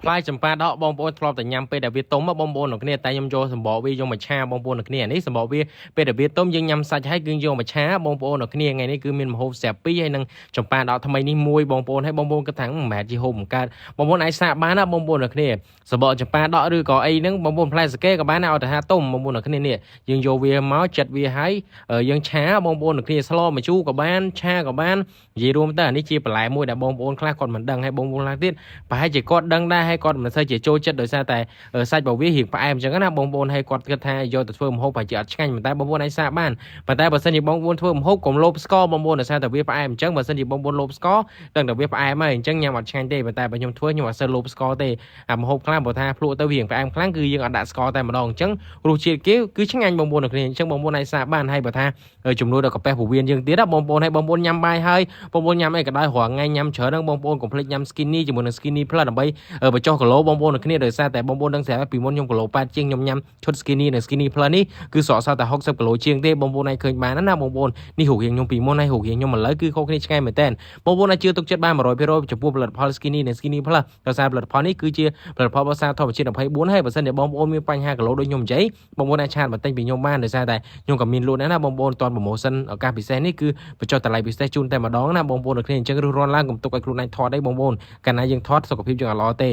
ផ្លែចម្ប៉ាដកបងប្អូនធ្លាប់តែញ៉ាំពេលដែលវាទុំបងប្អូនទាំងគ្នាតែខ្ញុំយកសម្បកវាយកមកឆាបងប្អូនទាំងគ្នានេះសម្បកវាពេលដែលវាទុំយើងញ៉ាំសាច់ហើយគឺយកមកឆាបងប្អូនទាំងគ្នាថ្ងៃនេះគឺមានម្ហូបស្រាប់ពីរហើយនឹងចម្ប៉ាដកថ្មីនេះមួយបងប្អូនហើយបងប្អូនគិតថាមិនមែនជាហូបបង្កើតបងប្អូនអាចសាកបានណាបងប្អូនទាំងគ្នាសម្បកចម្ប៉ាដកឬក៏អីហ្នឹងបងប្អូនផ្លែសាកេក៏បានដែរឲ្យតែថាទុំបងប្អូនទាំងគ្នានេះយើងយកវាមកចិតវាហើយយើងឆាបងប្អូនទាំងគ្នាស្លម្ជូរក៏បានឆាក៏បាននិយាយរួមទៅអានេះជាបន្លែមួយដែលបងប្អូនខ្លះគាត់មិនដឹងហើយបងប្អូនខ្លះទៀតប្រហែលជាគាត់ដឹងដែរហើយគាត់មិនសូវជាចូលចិត្តដោយសារតែសាច់របស់វារៀងផ្អែមអញ្ចឹងណាបងប្អូនហើយគាត់គិតថាយកទៅធ្វើម្ហូបប្រហែលជាអត់ឆ្ងាញ់ប៉ុន្តែបងប្អូនអាចសាកបានប៉ុន្តែបើសិនជាបងប្អូនធ្វើម្ហូបកុំលោភស្ករបងប្អូនដោយសារតែវាផ្អែមអញ្ចឹងបើសិនជាបងប្អូនលោភស្ករដឹងតែវាផ្អែមហើយអញ្ចឹងញ៉ាំអត់ឆ្ងាញ់ទេប៉ុន្តែបើខ្ញុំធ្វើខ្ញុំអត់សូវលោភស្ករទេអាម្ហូបខ្លះបើថាភ្លក់ទៅវារៀងផ្អែមខ្លាំងគឺយើងអត់ដាក់ស្ករតែម្ដងអញ្ចឹងរសជាតិគេគឺឆ្ងាញ់បងប្អូនទាំងគ្នាអញ្ចឹងបងប្អូនអាចសាកបានហើយបើថាជំនួយដល់កាពះពោះវៀនយើងទៀតណាបងប្អូនហើយបងប្អូនញ៉ាំបាយហើយបងប្អូនញ៉ាំអីក៏ដោយរាល់ថ្ងៃញ៉ាំច្រើនហ្នឹងបងប្អូនកុំភ្លេចញ៉ាំ skinny ជាមួយនឹង skinny plus ដើម្បីបញ្ចុះគីឡូបងប្អូនទាំងគ្នាដោយសារតែបងប្អូនដឹងស្រាប់ពីមុនខ្ញុំគីឡូ8ជាងខ្ញុំញ៉ាំឈុត skinny និង skinny plus នេះគឺសក់សល់តែ60គីឡូជាងទេបងប្អូនអាចឃើញបានណាបងប្អូននេះរូបរាងខ្ញុំពីមុនហើយរូបរាងខ្ញុំឥឡូវគឺខុសគ្នាឆ្ងាយមែនតើបងប្អូនអាចជឿទុកចិត្តបាន100%ចំពោះផលិតផល skinny និង skinny plus ដោយសារផលិតផលនេះគឺជាផលិតផលបរិសាធម្មជាតិ24ហើយបើសិនជាបងប្អូនមានបញ្ហាគីឡូដូចខ្ញុំនិយាយបងប្អូនអាចឆាតបន្ទិញពីខ្ញុំបានដោយសារតែខ្ញុំក៏មានលក់ដែរណាបងប្អូនតន promotion ឱកាសពិសេសនេះគឺបញ្ចុះតម្លៃពិសេសជូនតែម្ដងណាបងប្អូនទាំងគ្នាអញ្ចឹងរស់រាន់ឡើងកុំទុកឲ្យខ្លួនឯងថតអីបងប្អូនកាលណាយើងថតសុខភាពយើងអត់ល្អទេ